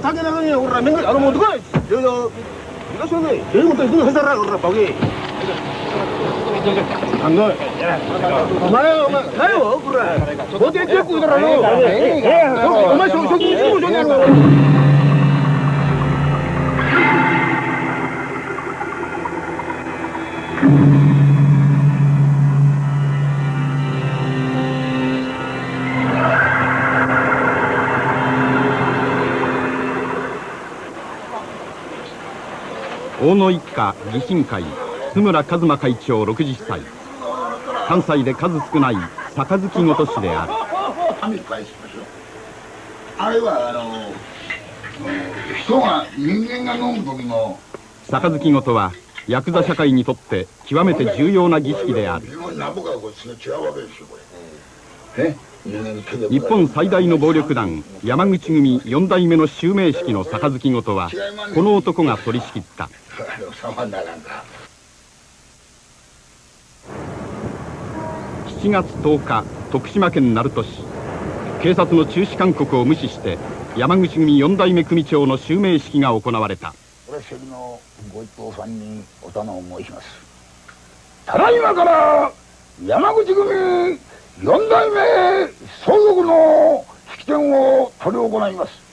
竹中に俺らめんがもうどこ이거 손에 제일부터 이거 하자라 그러라 거기 안 가. 엄마요 나요 그래 어디 데리고 있더라고 엄마 저기 주고 저기大野一家義親会津村一馬会長60歳関西で数少ない杯ごと師である。あれは人が人間が飲む時の杯ごとはヤクザ社会にとって極めて重要な儀式である。日本最大の暴力団山口組4代目の襲名式の杯ごとはこの男が取り仕切った。7月10日徳島県鳴門市、警察の中止勧告を無視して山口組4代目組長の襲名式が行われた。私のご一行さんにお頼み申します。ただいまから山口組4代目相続の式典を執り行います。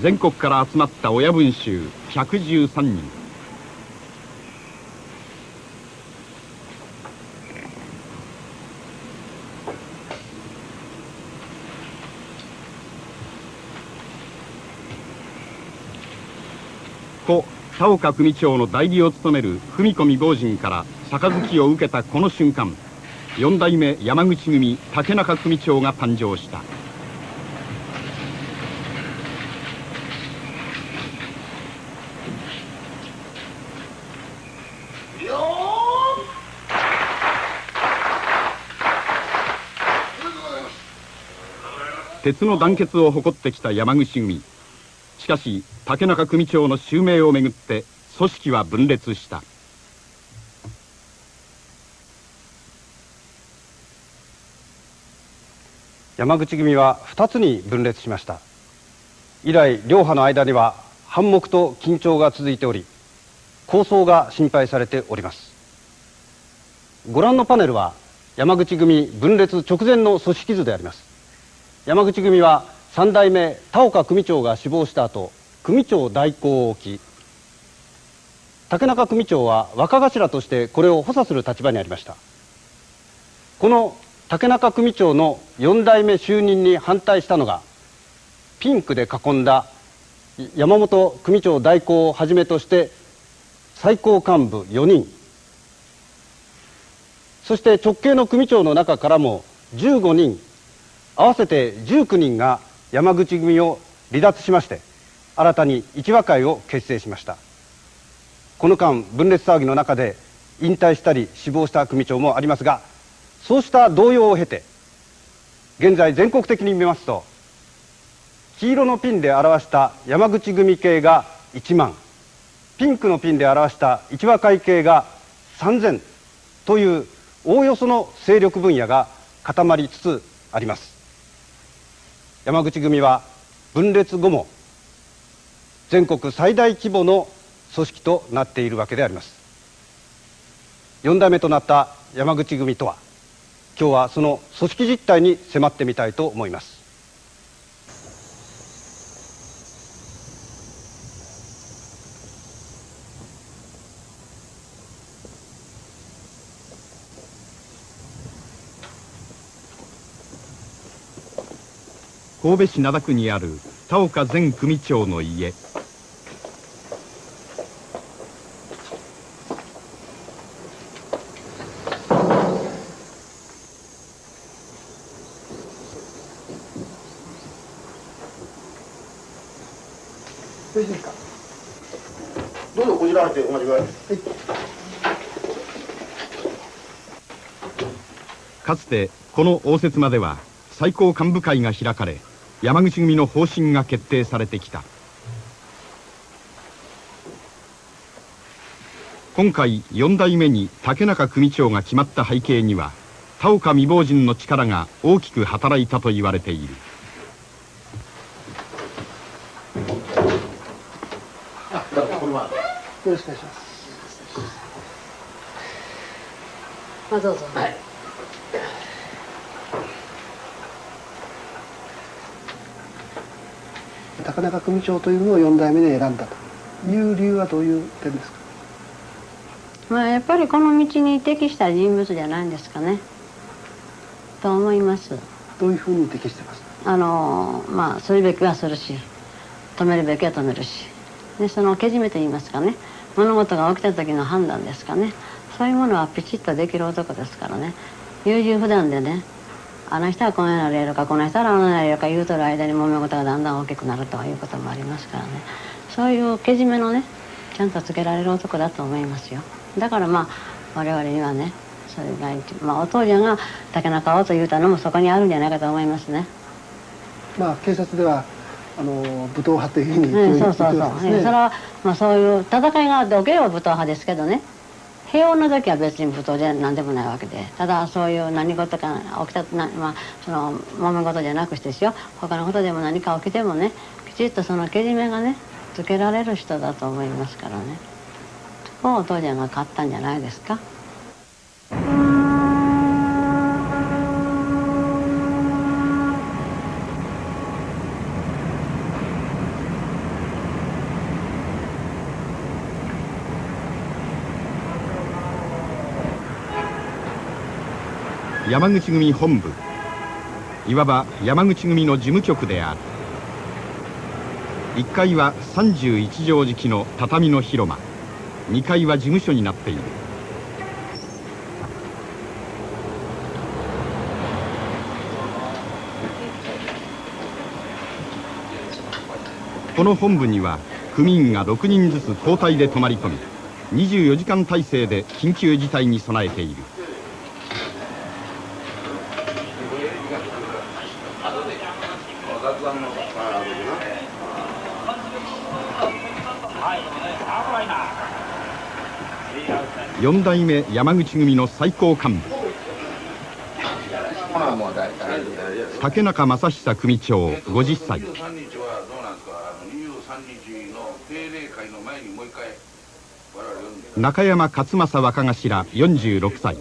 全国から集まった親分衆113人。故田岡組長の代理を務める文込坊人から杯を受けたこの瞬間、4代目山口組竹中組長が誕生した。鉄の団結を誇ってきた山口組。しかし竹中組長の襲名をめぐって組織は分裂した。山口組は2つに分裂しました。以来両派の間には反目と緊張が続いており、抗争が心配されております。ご覧のパネルは山口組分裂直前の組織図であります。山口組は3代目田岡組長が死亡した後、組長代行を置き、竹中組長は若頭としてこれを補佐する立場にありました。この竹中組長の4代目就任に反対したのが、ピンクで囲んだ山本組長代行をはじめとして最高幹部4人、そして直系の組長の中からも15人、合わせて19人が山口組を離脱しまして、新たに一和会を結成しました。この間分裂騒ぎの中で引退したり死亡した組長もありますが、そうした動揺を経て現在全国的に見ますと、黄色のピンで表した山口組系が1万、ピンクのピンで表した一和会系が3000というおおよその勢力分野が固まりつつあります。山口組は分裂後も全国最大規模の組織となっているわけであります。4代目となった山口組とは、今日はその組織実態に迫ってみたいと思います。神戸市灘区にある田岡前組長の家。よろしいですか。どうぞこちらでお待ちください。かつてこの応接間では最高幹部会が開かれ、山口組の方針が決定されてきた。今回4代目に竹中組長が決まった背景には田岡未亡人の力が大きく働いたと言われている。よろしくお願いします。どうぞ。はい。高中組長というのを4代目で選んだという理由はどういう点ですか。まあやっぱりこの道に適した人物じゃないんですかね。と思います。どういうふうに適してますか。まあするべきはするし、止めるべきは止めるし、でそのけじめといいますかね、物事が起きた時の判断ですかね。そういうものはピチッとできる男ですからね。優柔不断でね、あの人はこのような例とかこの人はあのような例とか言うとる間に揉め事がだんだん大きくなるということもありますからね。そういうけじめのねちゃんとつけられる男だと思いますよ。だからまあ我々にはねそれがまあお父ちゃんが竹中をと言うたのもそこにあるんじゃないかと思いますね。まあ警察では武闘派というふうにそうそうそう、それはまあそういう戦いがあっておければ武闘派ですけどね、平穏の時は別に武闘じゃ何でもないわけで、ただそういう何事か起きたまあその揉め事じゃなくしてですよ、他のことでも何か起きてもねきちっとそのけじめがねつけられる人だと思いますからね。そこをお父ちゃんが勝ったんじゃないですか。山口組本部、いわば山口組の事務局である。1階は31畳敷きの畳の広間、2階は事務所になっている。この本部には組員が6人ずつ交代で泊まり込み、24時間体制で緊急事態に備えている。4代目山口組の最高幹部、竹中正久組長50歳。中山勝正若頭46歳。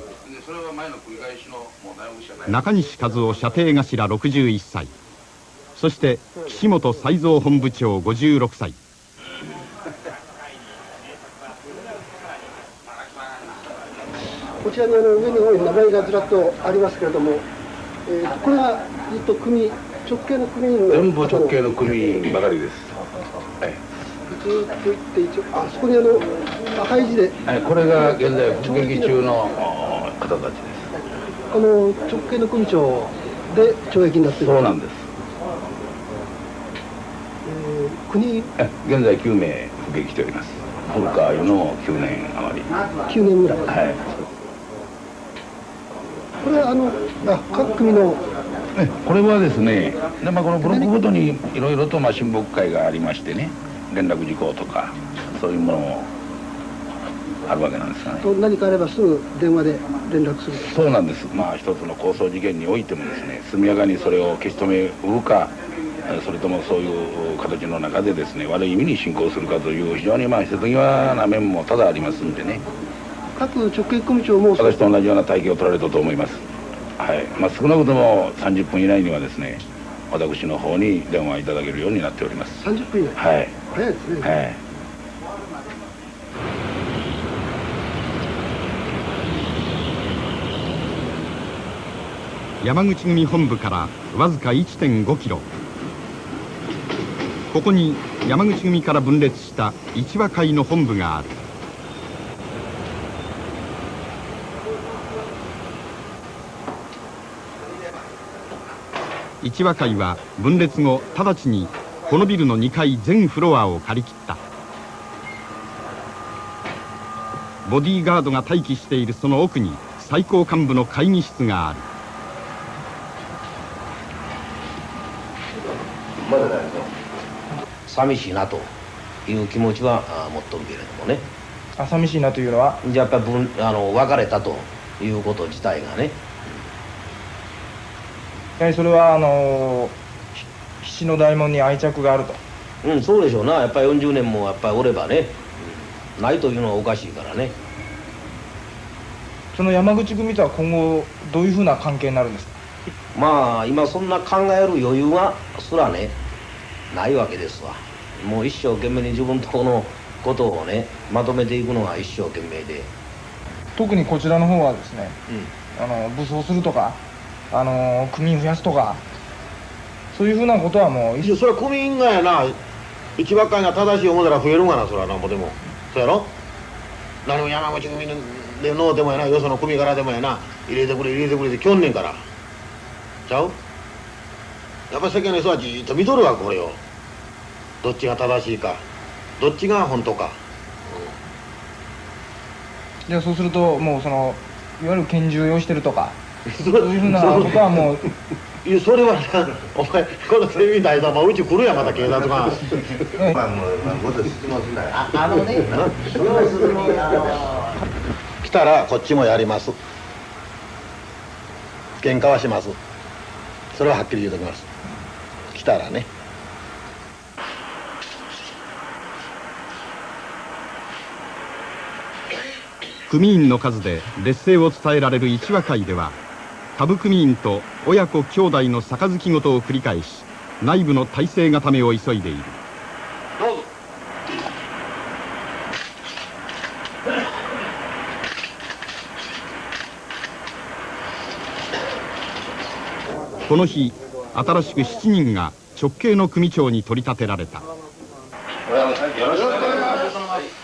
中西和夫射程頭61歳。そして岸本才三本部長56歳。こちらに上の方に名前がずらっとありますけれども、これはずっと組直系の組員の全部直系の組員ばかりです。はい、ずっと言って一応そこに赤い字で、はい、これが現在服役中の方たちです。直系の組長で懲役になっている。そうなんです。現在9名服役しております。古川湯の9年余り。9年ぐらい。はい。これは各組のこれはですね、このブロックごとにいろいろと親睦会がありましてね、連絡事項とかそういうものもあるわけなんですがね。何かあればすぐ電話で連絡する。そうなんです。一つの抗争事件においてもですね、速やかにそれを消し止めうるか、それともそういう形の中でですね悪い意味に進行するかという非常に瀬戸際な面も多々ありますんでね。各直系組長も私と同じような体系を取られたと思います。はい。少なくとも30分以内にはですね私の方に電話いただけるようになっております。30分以内。はい。早いですね。はい。山口組本部からわずか 1.5 キロ。ここに山口組から分裂した一和会の本部がある。一和会は分裂後直ちにこのビルの2階全フロアを借り切った。ボディーガードが待機しているその奥に最高幹部の会議室がある。寂しいなという気持ちは持っとるけれどもね、寂しいなというのは、じゃあやっぱり別れたということ自体がね。やはりそれは七の大門に愛着があると。うん、そうでしょうな。やっぱり40年もやっぱりおればね、ないというのはおかしいからね。その山口組とは今後どういうふうな関係になるんですか？まあ今そんな考える余裕がすらねないわけですわ。もう一生懸命に自分とこのことをねまとめていくのが一生懸命で。特にこちらの方はですね、武装するとか組員増やすとかそういうふうなことはもうそれは組員がやな、一ばっかりが正しい思うたら増えるがな、それはなんぼでも。そうやろ、何も山口組でのうでもやな、よその組からでもやな、入れてくれ入れてくれってきょんねんからちゃう。やっぱり世間の人はじっと見とるわ、これを。どっちが正しいか、どっちが本当か。じゃあそうするともういわゆる拳銃を用意してるとかそういうふうなことはもういや、それはな、お前このテレビ台座うち来るや、また警察が。来たらこっちもやります。喧嘩はします。それははっきり言うときます。来たらね。組員の数で劣勢を伝えられる一和会では、下部組員と親子兄弟の杯ごとを繰り返し、内部の体制固めを急いでいる。どうぞ。この日、新しく7人が直系の組長に取り立てられた。よろしくお願いします。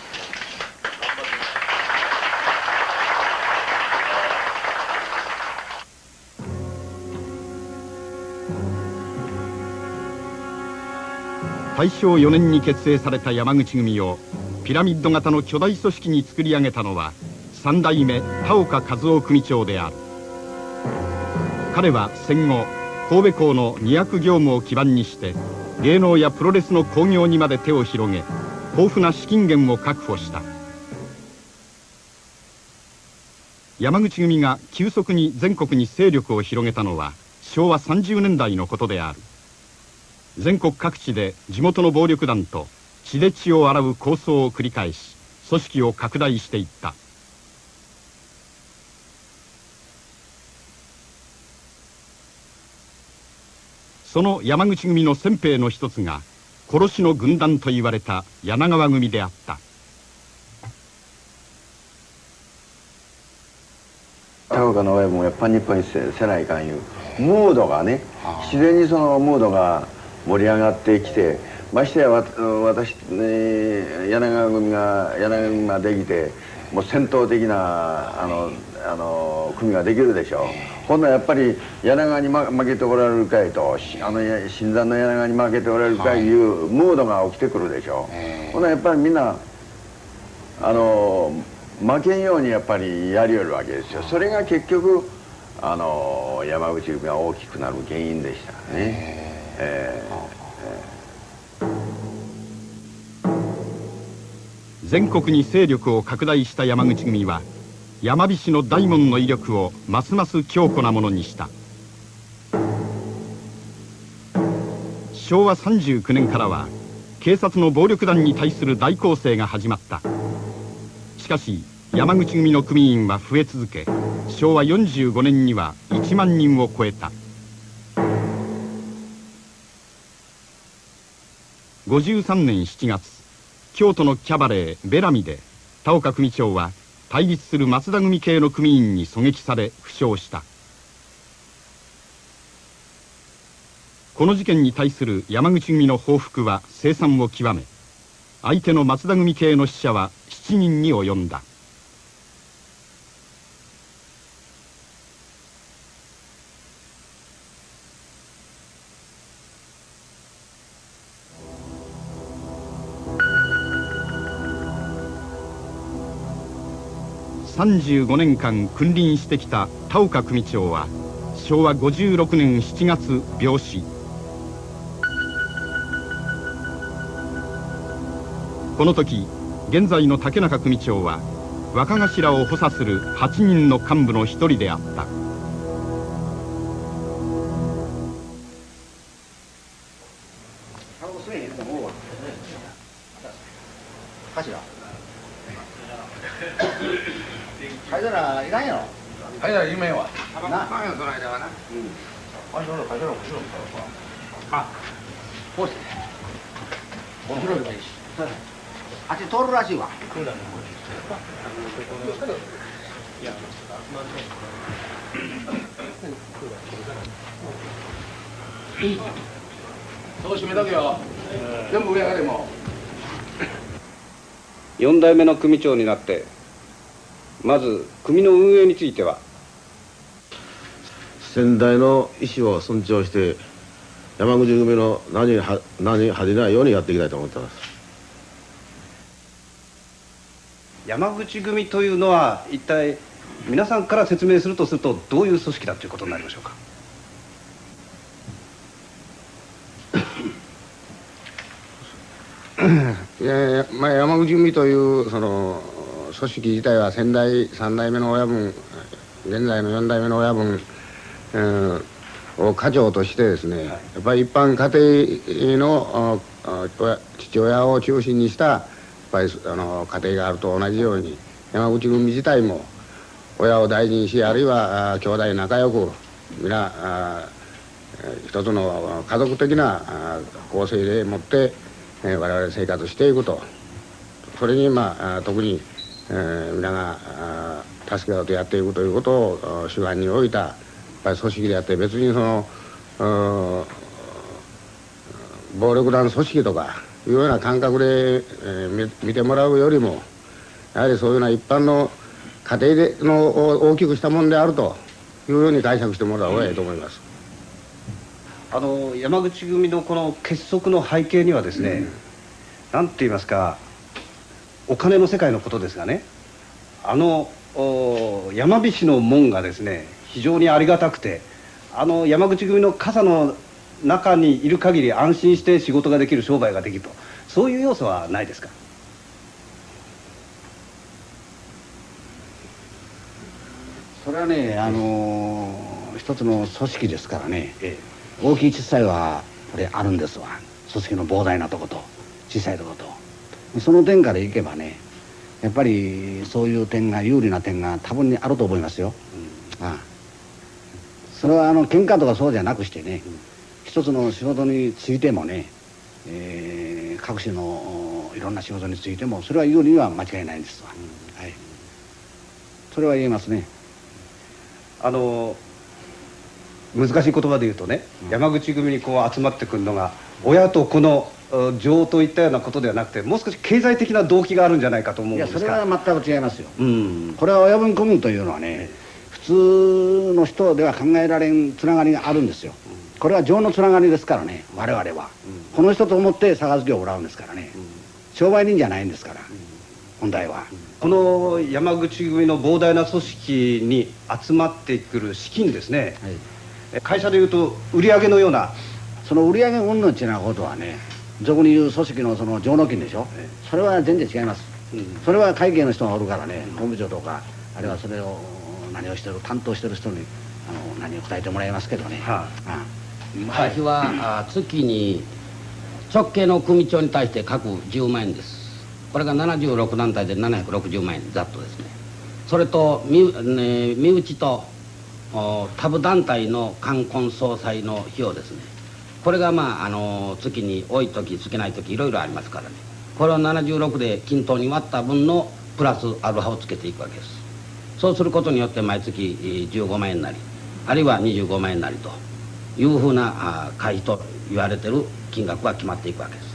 大正4年に結成された山口組をピラミッド型の巨大組織に作り上げたのは3代目田岡和夫組長である。彼は戦後神戸港の荷役業務を基盤にして芸能やプロレスの興行にまで手を広げ、豊富な資金源を確保した。山口組が急速に全国に勢力を広げたのは昭和30年代のことである。全国各地で地元の暴力団と血で血を洗う抗争を繰り返し、組織を拡大していった。その山口組の先兵の一つが殺しの軍団と言われた柳川組であった。田岡の親分もやっぱり日本一せないかんいうムードがね、自然にそのムードが盛り上がってきて、ましてや私、柳川組ができて、もう戦闘的な組ができるでしょう。ほんならやっぱり柳川に負けておられるかいと、新山の柳川に負けておられるかいいうムードが起きてくるでしょう。ほんならやっぱりみんな負けんようにやっぱりやりよるわけですよ。それが結局山口組が大きくなる原因でしたね。全国に勢力を拡大した山口組は山菱の大門の威力をますます強固なものにした。昭和39年からは警察の暴力団に対する大攻勢が始まった。しかし山口組の組員は増え続け、昭和45年には1万人を超えた。53年7月、京都のキャバレーベラミで田岡組長は対立する松田組系の組員に狙撃され負傷した。この事件に対する山口組の報復は凄惨を極め、相手の松田組系の死者は7人に及んだ。35年間君臨してきた田岡組長は昭和56年7月病死。この時現在の竹中組長は若頭を補佐する8人の幹部の一人であった。頭いらんやろ。頭いめんわ。な。あよその間はな。あその頭面白い。あ、こうして。面白いがいいし。あっち通るらしいわ。そう閉めとけよ。全部上上がれもう。4代目の組長になってまず組の運営については、先代の意思を尊重して山口組の何恥じないようにやっていきたいと思ってます。山口組というのは一体皆さんから説明するとどういう組織だということになりましょうか。いやまあ、山口組というその組織自体は先代3代目の親分、現在の4代目の親分、を家長としてですね、やっぱり一般家庭の父親を中心にしたやっぱり家庭があると同じように、山口組自体も親を大事にし、あるいは兄弟仲良く皆一つの家族的な構成でもって我々生活していくと。それに特に皆が助け合うとやっていくということを主眼に置いたやっぱり組織であって、別にその暴力団組織とかいうような感覚で見てもらうよりも、やはりそういうような一般の家庭での大きくしたもんであるというように解釈してもらう方がいいと思います。山口組のこの結束の背景にはですね、なんて言いますか、お金の世界のことですがね、山菱の門がですね非常にありがたくて、山口組の傘の中にいる限り安心して仕事ができる、商売ができると、そういう要素はないですか。それはね、一つの組織ですからね、大きい小さいはこれあるんですわ。組織の膨大なとこと小さいとこと、その点からいけばね、やっぱりそういう点が、有利な点が多分にあると思いますよ。それは喧嘩とかそうじゃなくしてね、一つの仕事についてもね、各種のいろんな仕事についてもそれは有利には間違いないんですわ。はい、それは言えますね。難しい言葉で言うとね、山口組にこう集まってくるのが親と子の情といったようなことではなくて、もう少し経済的な動機があるんじゃないかと思うんですが。いや、それは全く違いますよ。これは親分子分というのはね、普通の人では考えられんつながりがあるんですよ。これは情のつながりですからね、我々は。この人と思って杯をもらうんですからね、商売人じゃないんですから、本来は。この山口組の膨大な組織に集まってくる資金ですね、会社でいうと売上のような、その売上云々っていうようなことはね、俗に言う組織のその上納金でしょ、それは全然違います。それは会計の人がおるからね、本部長とか、あるいはそれを何をしてる担当してる人に何を伝えてもらいますけどね。私は月に直系の組長に対して各10万円です。これが76団体で760万円ざっとですね。それと身内と他部団体の冠婚葬祭の費用ですね。これが月に多い時少ない時いろいろありますからね。これを76で均等に割った分のプラスアルファをつけていくわけです。そうすることによって毎月15万円なり、あるいは25万円なりというふうな会費と言われてる金額が決まっていくわけです。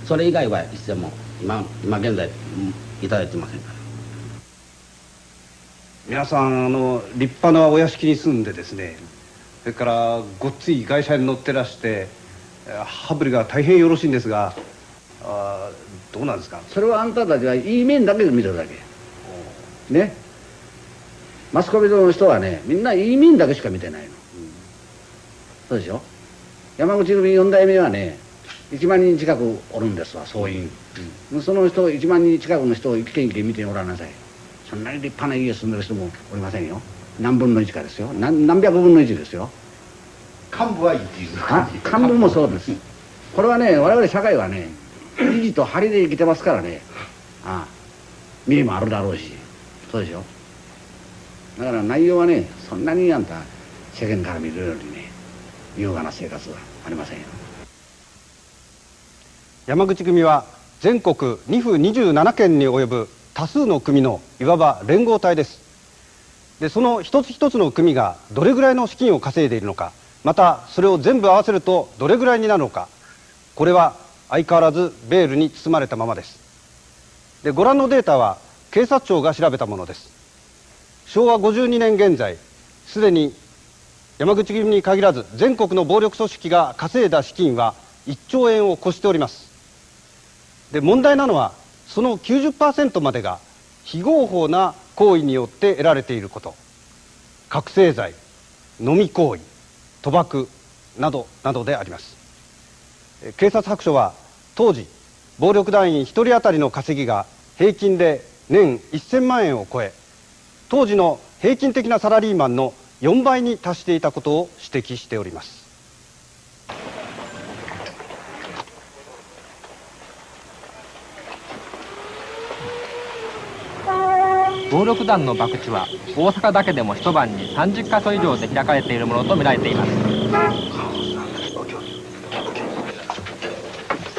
それ以外は一銭も今現在いただいてませんから。皆さん立派なお屋敷に住んでですね、それからごっつい外車に乗ってらして羽振りが大変よろしいんですが、どうなんですか。それはあんたたちはいい面だけで見てるだけね。マスコミの人はね、みんないい面だけしか見てないの。そうでしょ。山口組4代目はね、1万人近くおるんですわ総員、その人1万人近くの人を一軒一軒見ておらんなさい。そんなに立派な家住んでる人もおりませんよ。何分の1かですよ。何百分の1ですよ。幹部はいいっていう幹部もそうです。これはね、我々社会はね、意地と張りで生きてますからね。見栄もあるだろうし、そうでしょ。だから内容はね、そんなにあんた世間から見るよりね、優雅な生活はありませんよ。山口組は全国2府27県に及ぶ多数の組のいわば連合体です。でその一つ一つの組がどれぐらいの資金を稼いでいるのか、またそれを全部合わせるとどれぐらいになるのか、これは相変わらずベールに包まれたままです。でご覧のデータは警察庁が調べたものです。昭和52年現在、すでに山口組に限らず全国の暴力組織が稼いだ資金は1兆円を超しております。で問題なのはその 90% までが非合法な行為によって得られていること、覚醒剤、飲み行為、賭博などなどであります。警察白書は当時暴力団員1人当たりの稼ぎが平均で年1000万円を超え、当時の平均的なサラリーマンの4倍に達していたことを指摘しております。暴力団の博打は大阪だけでも一晩に30カ所以上で開かれているものと見られています。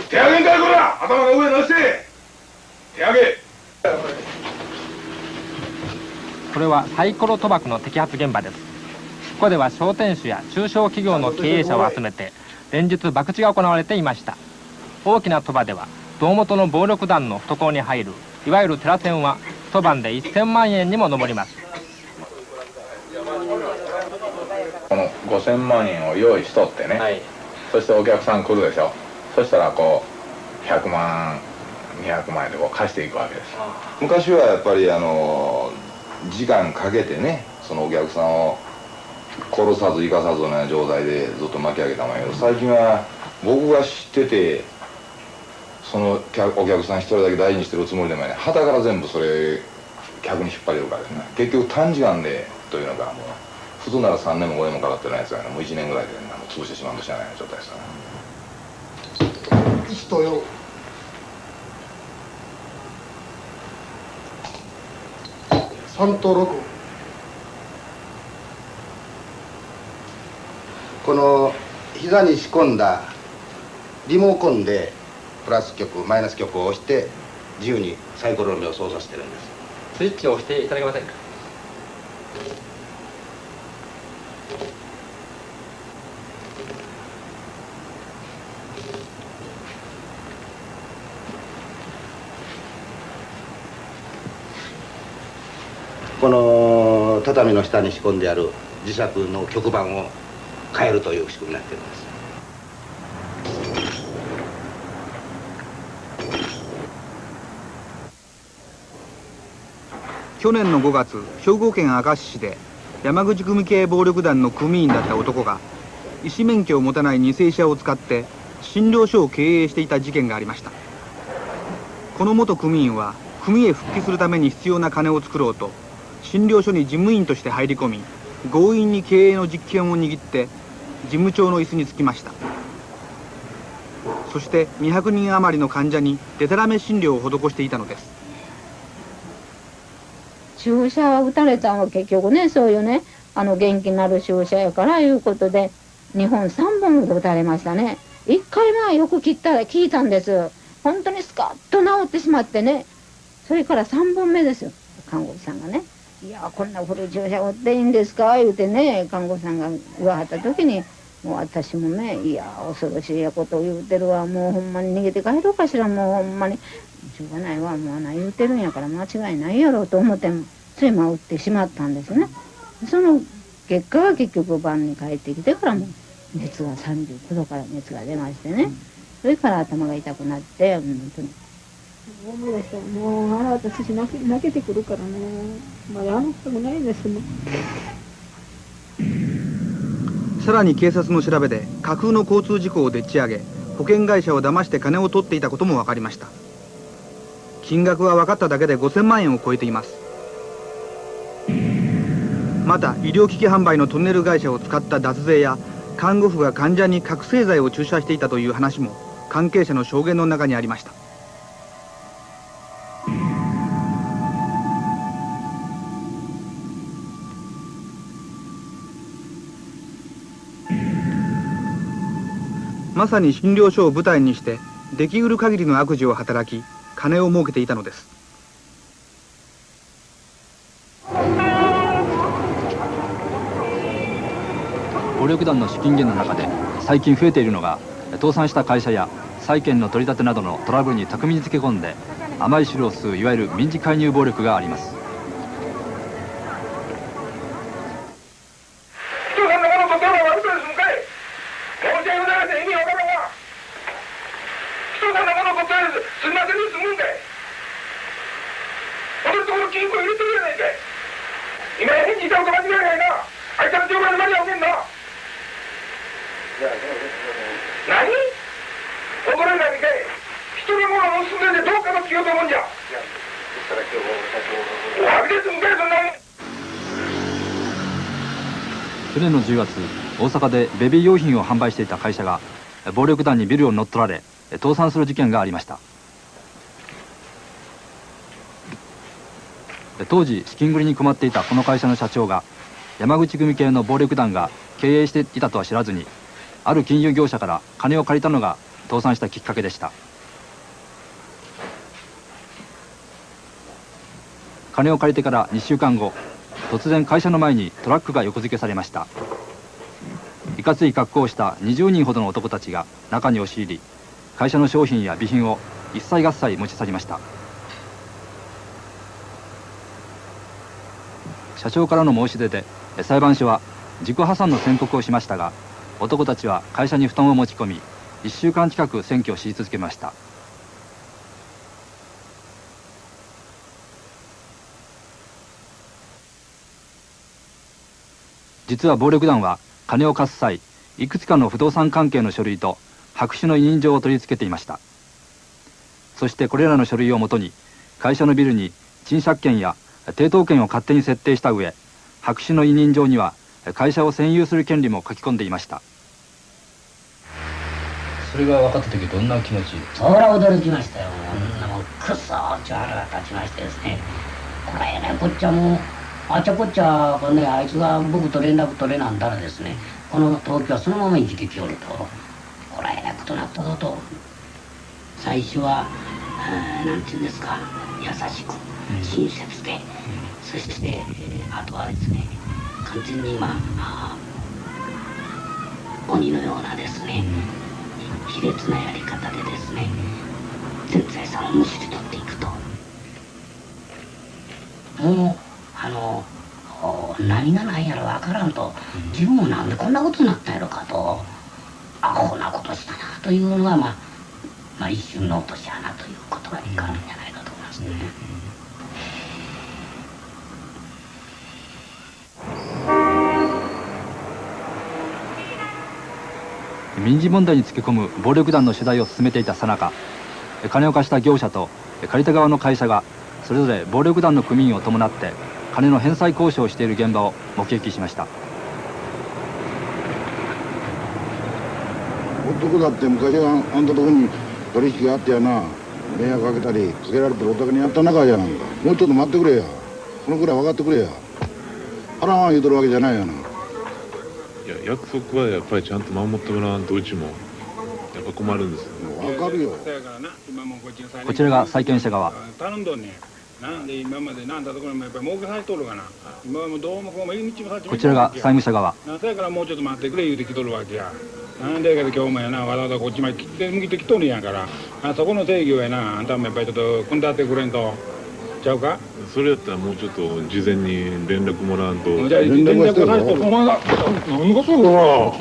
手上げんかいこら、頭が上に乗せて手上げ。これはサイコロ賭博の摘発現場です。ここでは商店主や中小企業の経営者を集めて連日博打が行われていました。大きな賭場では胴元の暴力団の懐に入るいわゆる寺銭は一晩で1000万円にも上ります。この5000万円を用意しとってね、そしてお客さん来るでしょ。そしたらこう100万200万円でこう貸していくわけです。昔はやっぱり時間かけてね、そのお客さんを殺さず生かさずのような状態でずっと巻き上げたもんやけど、最近は僕が知っててそのお客さん一人だけ大事にしてるつもりでもね、旗から全部それ客に引っ張れるからですね。結局短時間でというのがもう普通なら3年も5年もかかってないやつがね、もう1年ぐらいで、ね、潰してしまうとしかない状態ですからね。1と4、3と6。この膝に仕込んだリモコンでプラス極マイナス極を押して自由にサイコロ目を操作してるんです。スイッチを押していただけませんか。この畳の下に仕込んである磁石の極板を変えるという仕組みになっているんです。去年の5月、兵庫県明石市で山口組系暴力団の組員だった男が医師免許を持たない偽医者を使って診療所を経営していた事件がありました。この元組員は組へ復帰するために必要な金を作ろうと診療所に事務員として入り込み、強引に経営の実権を握って事務長の椅子につきました。そして200人余りの患者にデタラメ診療を施していたのです。注射は打たれたのは結局ね、そういうね、元気になる注射やからいうことで2本3本ほど打たれましたね。1回はよく聞いたんです。本当にスカッと治ってしまってね、それから3本目ですよ、看護師さんがね「いやこんな古い注射打っていいんですか?」言うてね、看護師さんが言わはった時にもう私もね、いや恐ろしいことを言うてるわ、もうほんまに逃げて帰ろうかしら、もうほんまにしょうがないわ、もう言うてるんやから間違いないやろうと思ってもつい打ってしまったんですね。その結果は結局晩に帰ってきてからも熱が39度から熱が出ましてね、それから頭が痛くなって、本当に思い出したらもう私泣けてくるからね、まだしたくないですもん。さらに警察の調べで架空の交通事故をでっち上げ保険会社を騙して金を取っていたことも分かりました。金額は分かっただけで5000万円を超えています。また医療機器販売のトンネル会社を使った脱税や看護婦が患者に覚醒剤を注射していたという話も関係者の証言の中にありました。まさに診療所を舞台にしてできうる限りの悪事を働き金を儲けていたのです。暴力団の資金源の中で最近増えているのが、倒産した会社や債権の取り立てなどのトラブルに巧みにつけ込んで甘い汁を吸ういわゆる民事介入暴力があります。去年の10月、大阪でベビー用品を販売していた会社が暴力団にビルを乗っ取られ倒産する事件がありました。当時資金繰りに困っていたこの会社の社長が山口組系の暴力団が経営していたとは知らずに、ある金融業者から金を借りたのが倒産したきっかけでした。金を借りてから2週間後、突然会社の前にトラックが横付けされました。いかつい格好をした20人ほどの男たちが中に押し入り、会社の商品や備品を一切合切持ち去りました。社長からの申し出で裁判所は自己破産の宣告をしましたが、男たちは会社に布団を持ち込み1週間近く占拠をし続けました。実は暴力団は金を貸す際、いくつかの不動産関係の書類と白紙の委任状を取り付けていました。そしてこれらの書類をもとに会社のビルに賃借権や抵当権を勝手に設定した上、白紙の委任状には会社を占有する権利も書き込んでいました。それが分かった時どんな気持ち？そりゃ驚きましたよ。もうくっそーって腹が立ちましてですね、これね、こっちはもうあちゃこっちゃこれね、あいつが僕と連絡取れなんだらですね、この東京はそのまま生きてきよると、これえらいことなったぞと。最初はなんていうんですか、優しく親切で、そしてあとはですね、完全に今鬼のようなですね、卑劣なやり方でですね、全財産をむしり取っていくと。もう何が何やら分からんと、自分もなんでこんなことになったんやろかと、アホなことしたなというのが、まあ一瞬の落とし穴ということがいかんじゃないかと思いますね。民事問題につけ込む暴力団の取材を進めていたさなか、金を貸した業者と借りた側の会社がそれぞれ暴力団の組員を伴って金の返済交渉をしている現場を目撃しました。男だって昔はあんたとこに取引があってやな、迷惑かけたりかけられてるお宅にやった中やなんか。もうちょっと待ってくれや、このくらい分かってくれや。払わん言うとるわけじゃないやな。いや、約束はやっぱりちゃんと守ってもらわんとうちもやっぱ困るんですよ。分かるよ。こちらが債権者側。頼んどんねん。なんで今までなんだところもやっぱり儲けされとるかな。今はもうどうもこうも入り道もこちらが債務者側。そやからもうちょっと待ってくれ言うてきとるわけや。なんでやけど今日もやな、わざわざこっちまで切って向きてきとるんやから、そこの正義をやな、あんたもやっぱりちょっと組んだってくれんとちゃうか。それやったらもうちょっと事前に連絡もらわんと。じゃあ連絡させとる。お前が何がそうだろ。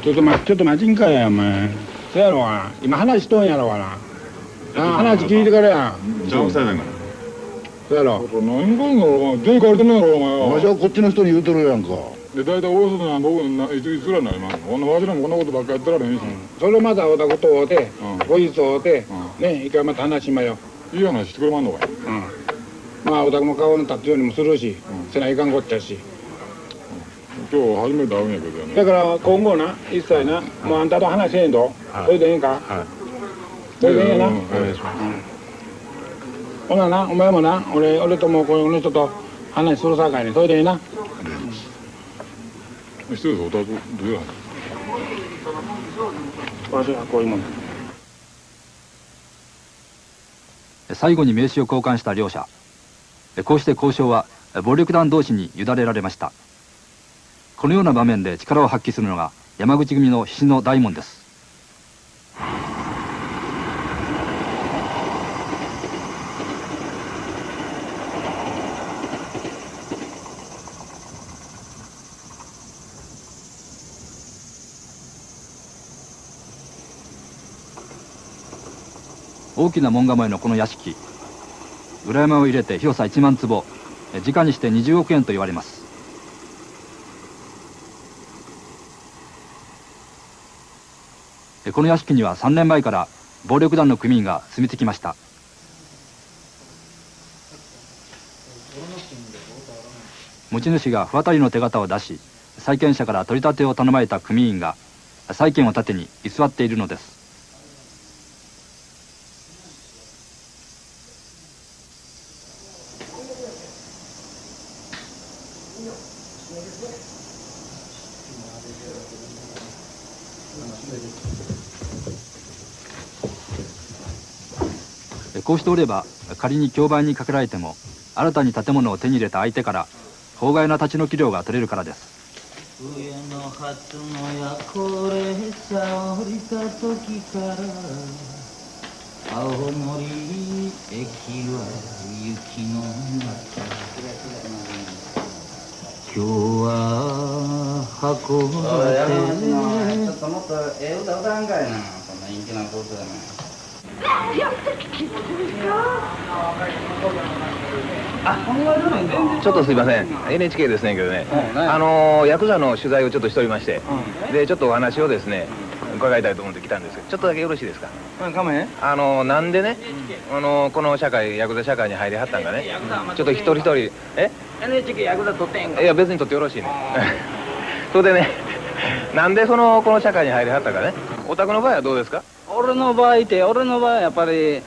ちょっと待ちんかやお前。そやろわ、今話しとんやろわな。話聞いてからや。じゃあうるさいなんか。そやろ。何がんの、全員借りてんのやろお前は。わしはこっちの人に言うとるやんか。で大体大外なんかいつぐらいになりますの。わしらもこんなことばっかりやってられへんし、それまたおたこと会うて後日会うてね、一回また話しまよ。いい話してくれまんのかい。まあおたくも顔に立つようにもするし、せないかんこっちゃし。今日初めて会うんやけどね。だから今後な、一切な、もうあんたと話せへんと。それでええんか。それでええやな。お願いします。ほなな、お前もな、俺ともこの人と話するさかいに、それでええな。一つおたくどういう話。わしはこういうもんだ。最後に名刺を交換した両者。こうして交渉は暴力団同士に委ねられました。このような場面で力を発揮するのが山口組の菱の大門です。大きな門構えのこの屋敷、裏山を入れて広さ1万坪、時価にして20億円と言われます。この屋敷には3年前から暴力団の組員が住み着きました。持ち主が不当たりの手形を出し、債権者から取り立てを頼まれた組員が債権を盾に居座っているのです。こうしておれば仮に競売にかけられても新たに建物を手に入れた相手から法外な立ち退き料が取れるからです。上の初の夜行列車降りた時から青森駅は雪の中、今日は運ばれて。ちょっともっとええ歌歌わんかいな、そんな陰気なことだな。ちょっとすいません、NHK ですねけどね、ヤクザの取材をちょっとしておりまして、でちょっとお話をですね伺いたいと思って来たんですけど、ちょっとだけよろしいですか。なんでね、この社会、ヤクザ社会に入りはったんがね、ちょっと一人一人NHK ヤクザ撮ってんか。いや別に撮ってよろしいね。それでね、なんでこの社会に入りはったかね。お宅の場合はどうですか。俺の場合はやっぱりえ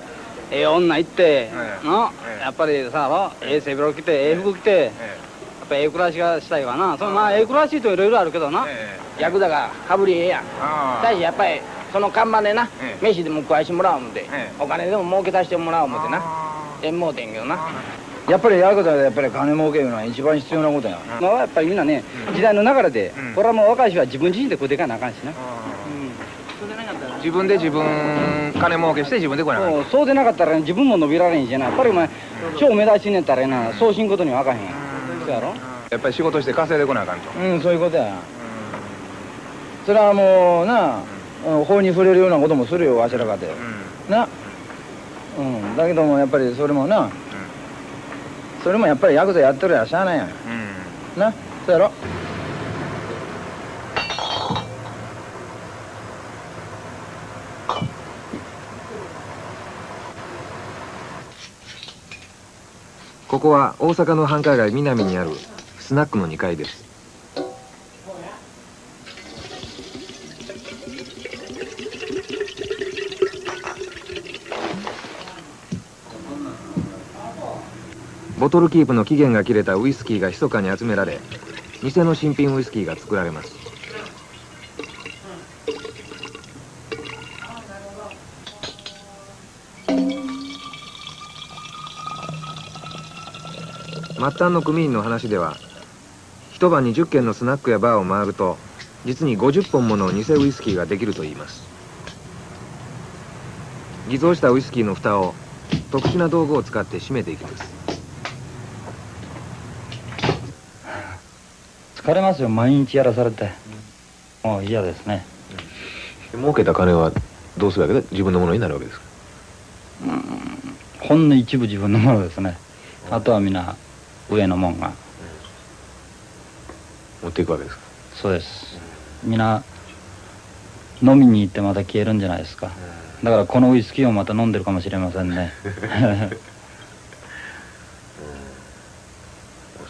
え女行ってのやっぱりさ、ええ背広着てええ服着てやっぱええ暮らしがしたいわな。まあええ暮らしといろいろあるけどな、ヤクザが羽振りええやん。だしやっぱりその看板でな、飯でも食わしてもらおう思って、お金でも儲けさせてもらおう思ってな、えんもうてんけどな。やっぱりヤクザでやっぱり金儲けいうのは一番必要なことや。まあやっぱりみんなね、時代の流れでこれはもう若い人は自分自身で食うていかなあかんしな。自分で金儲けして自分でこない。そうでなかったら自分も伸びられへんしな。やっぱりお前超目立ちねったらな、そうしんことにはあかへん。そうやろ。やっぱり仕事して稼いでこなあかんと。そういうことや。それはもうな、法に触れるようなこともするよ、わしらかて。な。だけどもやっぱりそれもな、それもやっぱりヤクザやってるやしゃあないやん。な、そうやろ。ここは大阪の繁華街南にあるスナックの2階です。ボトルキープの期限が切れたウイスキーが密かに集められ、店の新品ウイスキーが作られます。末端の組員の話では、一晩に10軒のスナックやバーを回ると実に50本もの偽ウイスキーができるといいます。偽造したウイスキーの蓋を特殊な道具を使って閉めていきます。疲れますよ、毎日やらされて。もう嫌ですね。儲けた金はどうするわけで自分のものになるわけですか。ほんの一部自分のものですね。あとはみんな上のもんが。持っていくわけですか？そうです。みんな飲みに行ってまた消えるんじゃないですか。だからこのウイスキーをまた飲んでるかもしれませんね。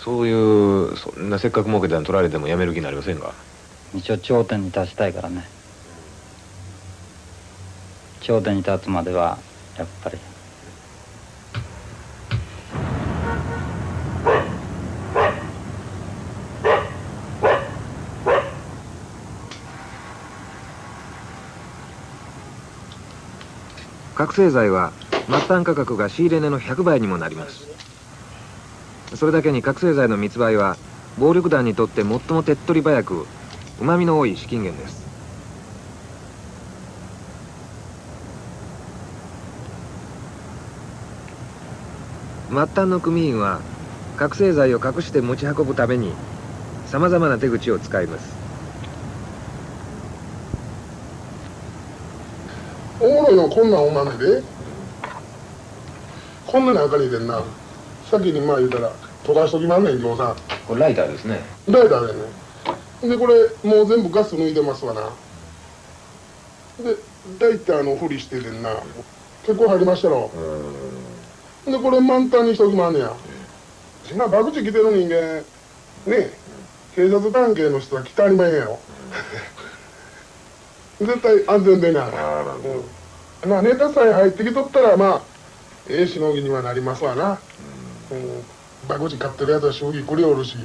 そういうそんなせっかく儲けたの取られてもやめる気になりませんか？一応頂点に達したいからね。頂点に立つまではやっぱり。覚醒剤は末端価格が仕入れ値の100倍にもなります。それだけに覚醒剤の密売は暴力団にとって最も手っ取り早くうまみの多い資金源です。末端の組員は覚醒剤を隠して持ち運ぶためにさまざまな手口を使います。おもろいのこんなんお豆でこんな中に入れんな。先にまあ言うたら溶かしときまんねん、ぎょうさん。これライターですね。ライターでね。でこれもう全部ガス抜いてますわな。でライターのふりしててんな。結構入りましたろ。でこれ満タンにしときまんねや。そんな博打来てる人間ね警察関係の人は来たりまへんやろ。絶対安全でな。まあネタさえ入ってきとったらまあええしのぎにはなりますわな。博打買ってるやつは将棋くりおるし。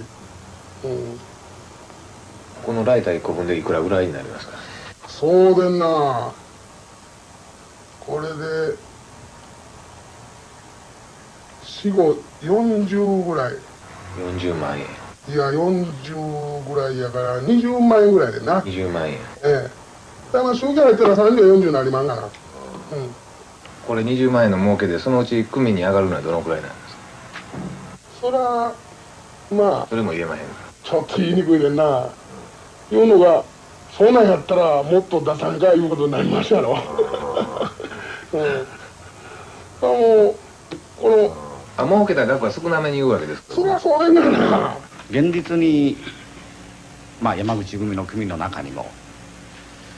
このライター1個分でいくらぐらいになりますか？そうでんな。これで40ぐらい。40万円。いや40ぐらいやから20万円ぐらいでな。20万円。ええ。だから祝儀入ったら30、40になりまんがな。これ20万円の儲けでそのうち組に上がるのはどのくらいなんですか？そらまあそれも言えまへん。ちょっと言いにくいでんな。言うのがそうなんやったらもっと出さんかいうことになりましたやろ。もうこの儲けた額は少なめに言うわけですか？そりゃそうでんな。現実に山口組の組の中にも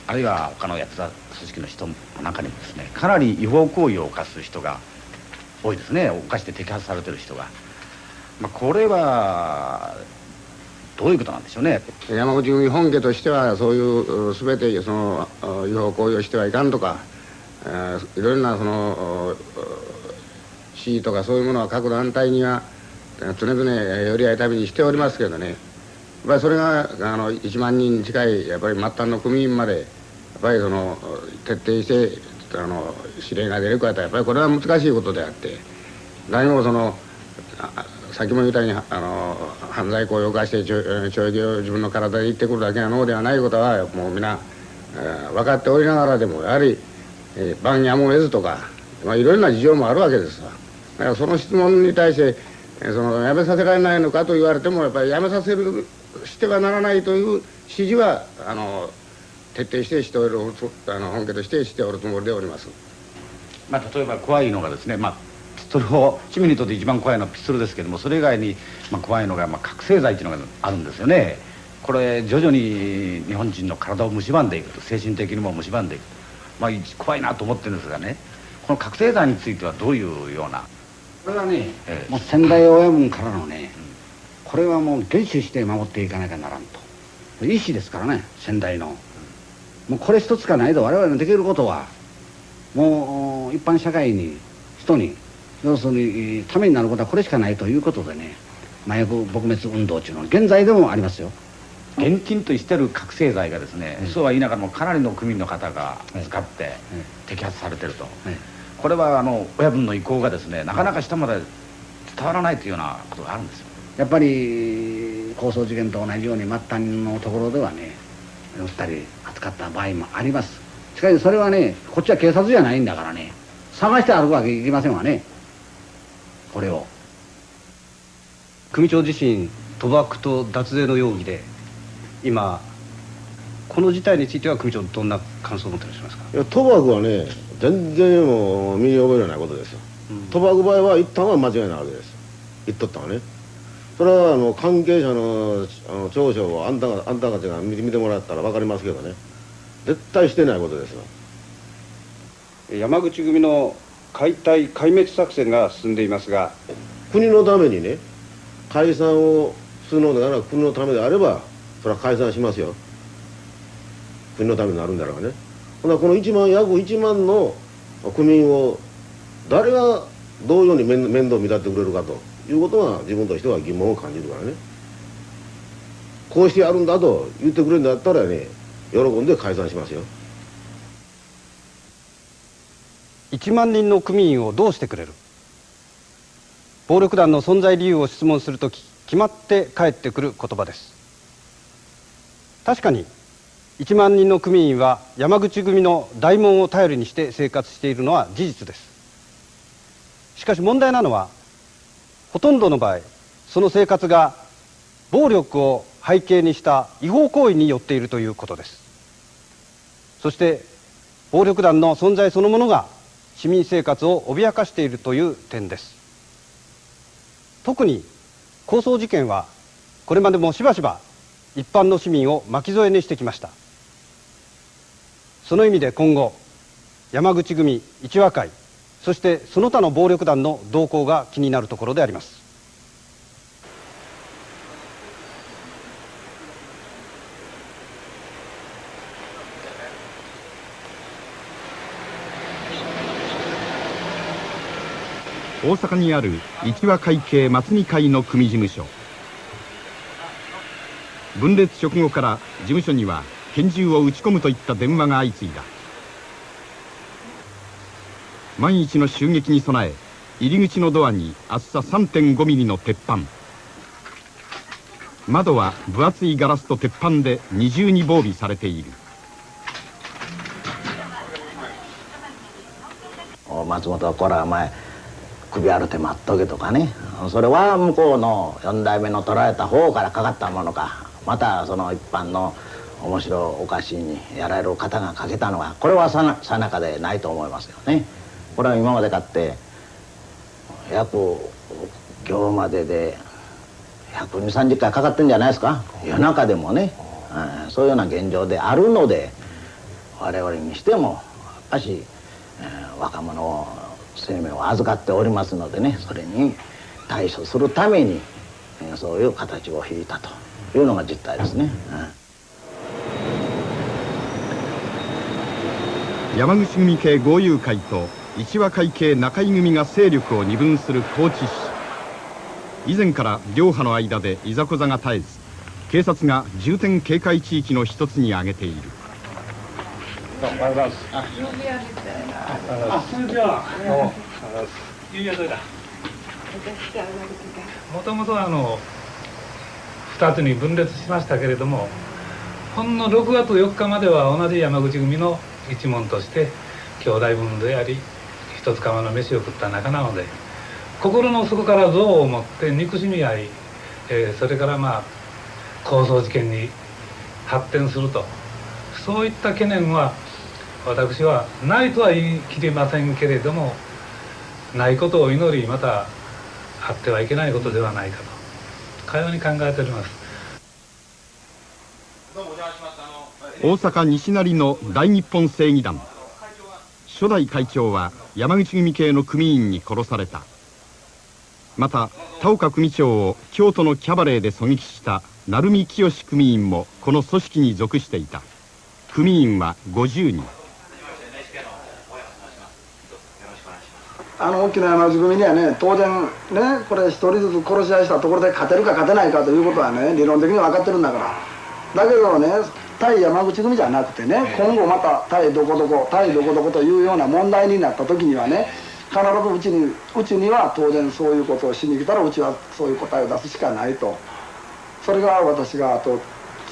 あるいは他のやつら組織の人の中にもですね、かなり違法行為を犯す人が多いですね。犯して摘発されてる人が。これはどういうことなんでしょうね。山口組本家としてはそういう全てその違法行為をしてはいかんとか、いろいろなその市とかそういうものは各団体には常々寄り合い旅にしておりますけどね、やっぱりそれが1万人近いやっぱり末端の組員までやっぱりその徹底して指令が出るかとやっぱりこれは難しいことであって、何もそのさっきも言ったように犯罪行為を犯して懲役を自分の体で行ってくるだけなのではないことはもう皆分かっておりながらでもやはり番やむを得ずとか、いろいろな事情もあるわけですわ。だからその質問に対してやめさせられないのかと言われてもやっぱりやめさせるしてはならないという指示は徹底してしておる本家としてしておるつもりでおります。例えば怖いのがですね、ピストルを市民にとって一番怖いのはピストルですけども、それ以外に怖いのが覚醒剤っていうのがあるんですよね。これ徐々に日本人の体を蝕んでいくと、精神的にも蝕んでいくと、怖いなと思ってるんですがね、この覚醒剤についてはどういうような。これはね、もう先代親分からのね、これはもう厳守して守っていかなきゃならんと、意思ですからね、先代の。もうこれ一つかないと我々のできることはもう一般社会に人に要するにためになることはこれしかないということでね、麻薬撲滅運動というのは現在でもありますよ。現金としてる覚醒剤がですね、そうは言いながらもかなりの区民の方が使って摘発されてると、これは親分の意向がですねなかなか下まで伝わらないというようなことがあるんですよ。やっぱり抗争事件と同じように末端のところではね売ったり扱った場合もあります。しかしそれはね、こっちは警察じゃないんだからね、探して歩くわけいきませんわね、これを。組長自身賭博と脱税の容疑で今この事態については組長どんな感想を持っていらっしゃいますか？いや賭博はね全然もう身に覚えのないことですよ。賭博場合は一旦は間違いないわけです。言っとったわね。それは関係者の調書をあんたたちが見てもらったら分かりますけどね、絶対してないことですよ。山口組の解体壊滅作戦が進んでいますが、国のためにね解散をするのなら国のためであればそれは解散しますよ。国のためになるんだろうね。ほなこの約1万の組員を誰がどういうように面倒見立ってくれるかということは自分としては疑問を感じるからね。こうしてやるんだと言ってくれるんだったらね、喜んで解散しますよ。1万人の組員をどうしてくれる。暴力団の存在理由を質問するとき、決まって返ってくる言葉です。確かに1万人の組員は山口組の大門を頼りにして生活しているのは事実です。しかし問題なのは、ほとんどの場合その生活が暴力を背景にした違法行為によっているということです。そして暴力団の存在そのものが市民生活を脅かしているという点です。特に抗争事件はこれまでもしばしば一般の市民を巻き添えにしてきました。その意味で今後山口組、一和会、そしてその他の暴力団の動向が気になるところであります。大阪にある一和会系松見会の組事務所。分裂直後から事務所には拳銃を撃ち込むといった電話が相次いだ。万一の襲撃に備え、入り口のドアに厚さ 3.5 ミリの鉄板、窓は分厚いガラスと鉄板で二重に防備されている。松本はこらお前首ある手待っとけとかね、それは向こうの4代目の取られた方からかかったものか、またその一般の面白おかしいにやられる方がかけたのは、これはさなかでないと思いますよね。これは今までかって約今日までで120、30回かかってんじゃないですか、夜中でもね、そういうような現状であるので、我々にしてもやっぱし、若者を生命を預かっておりますのでね、それに対処するためにそういう形を引いたというのが実態ですね。山口組系豪遊会と一和会系中井組が勢力を二分する高知市。以前から両派の間でいざこざが絶えず、警察が重点警戒地域の一つに挙げている。もともと2つに分裂しましたけれども、ほんの6月4日までは同じ山口組の一門として兄弟分であり、一つ釜の飯を食った仲なので、心の底から憎悪を持って憎しみ合い、それから抗争事件に発展すると、そういった懸念は私はないとは言い切れませんけれども、ないことを祈り、またあってはいけないことではないかとかように考えております。大阪西成の大日本正義団、初代会長は山口組系の組員に殺された。また田岡組長を京都のキャバレーで狙撃した鳴海清組員もこの組織に属していた。組員は50人。大きな山口組にはね、当然ね、これ一人ずつ殺し合いしたところで勝てるか勝てないかということはね、理論的に分かってるんだから。だけどね、対山口組じゃなくてね、今後また対どこどこというような問題になった時にはね、必ずうちには当然そういうことをしに来たら、うちはそういう答えを出すしかないと。それが私が後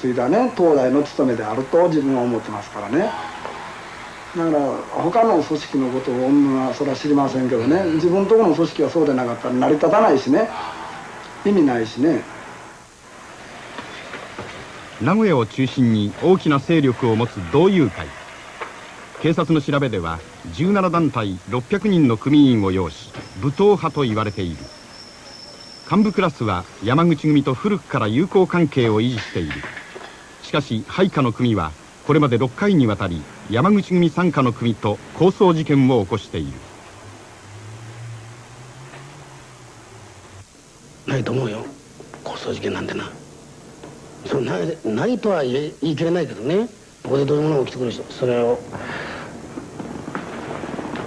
継いだね、東大の務めであると自分は思ってますからね。だから他の組織のことをはそれは知りませんけどね、自分のところの組織はそうでなかったら成り立たないしね、意味ないしね。名古屋を中心に大きな勢力を持つ同友会。警察の調べでは17団体600人の組員を擁し、武闘派と言われている。幹部クラスは山口組と古くから友好関係を維持している。しかし配下の組はこれまで6回にわたり山口組傘下の組と抗争事件を起こしている。ないと思うよ、抗争事件なんてな。それないとは言い切れないけどね、ここでどういうものが起きてくる人、それを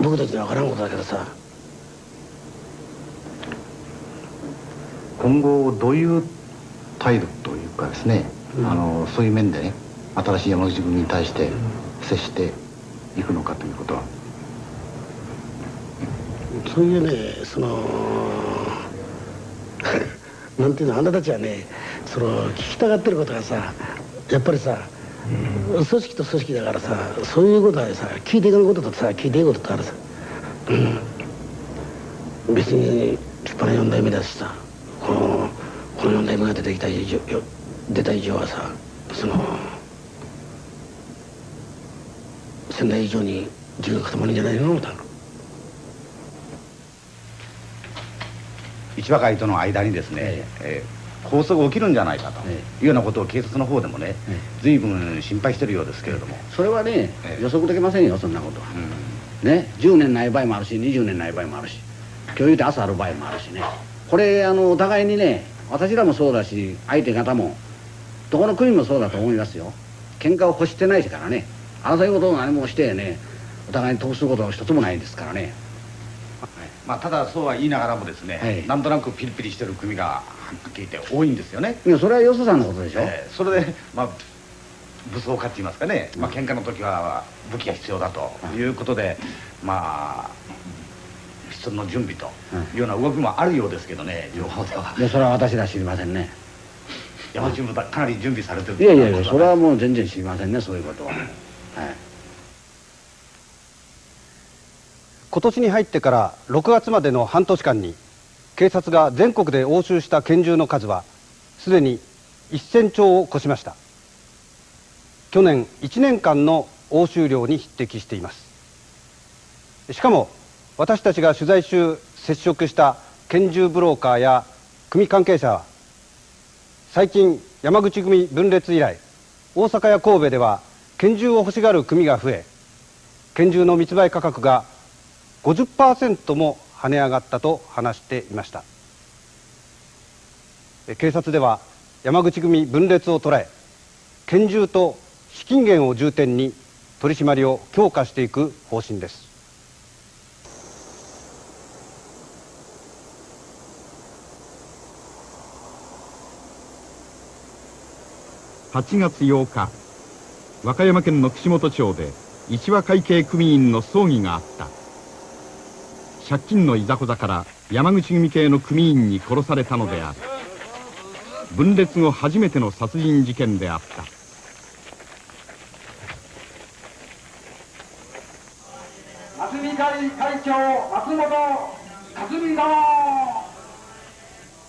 僕たちには分からんことだけどさ。今後どういう態度というかですね、そういう面でね、新しい山口組に対して接していくのかということは、そういうね、なんていうの、あなたたちはね、聞きたがってることがさ、やっぱりさ、組織と組織だからさ、そういうことはさ、聞いていくこととさ、聞いていくこととあるさ、別に立派な4代目だしさ、この4代目が出た以上はさ、先代以上に自分が固まるんじゃないのと。一和会との間にですね、抗争が起きるんじゃないかというようなことを警察の方でもね、随分心配してるようですけれども、それはね、予測できませんよ、そんなことは。ね、10年ない場合もあるし、20年ない場合もあるし、今日で朝ある場合もあるしね、これお互いにね、私らもそうだし、相手方もどこの国もそうだと思いますよ。喧嘩を欲してないですからね、争い事を何もしてね、お互いに得することは一つもないですからね。まあ、ただそうは言いながらもですね、なんとなくピリピリしてる組がはっきり言って多いんですよね。いや、それはよそさんのことでしょ。それでまあ武装化って言いますかね、喧嘩の時は武器が必要だということで、まあピストルの準備というような動きもあるようですけどね、情報では。いや、それは私ら知りませんね。山口もかなり準備されてる。いや、それはもう全然知りませんね、そういうことは。今年に入ってから6月までの半年間に警察が全国で押収した拳銃の数はすでに1000丁を超しました。去年1年間の押収量に匹敵しています。しかも私たちが取材中接触した拳銃ブローカーや組関係者は、最近山口組分裂以来、大阪や神戸では拳銃を欲しがる組が増え、拳銃の密売価格が50% も跳ね上がったと話していました。警察では山口組分裂を捉え、拳銃と資金源を重点に取り締まりを強化していく方針です。8月8日、和歌山県の串本町で一和会系組員の葬儀があった。借金のいざこざから山口組系の組員に殺されたのである。分裂後初めての殺人事件であった。松見会会長松本克美殿。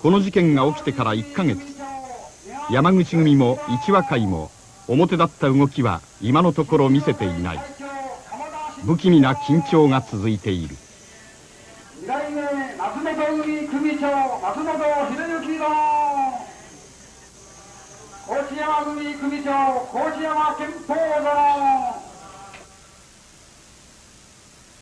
この事件が起きてから1ヶ月、山口組も一和会も表立った動きは今のところ見せていない。不気味な緊張が続いている。2代目松本組組長松本秀之殿。高知山組組長高知山憲法殿。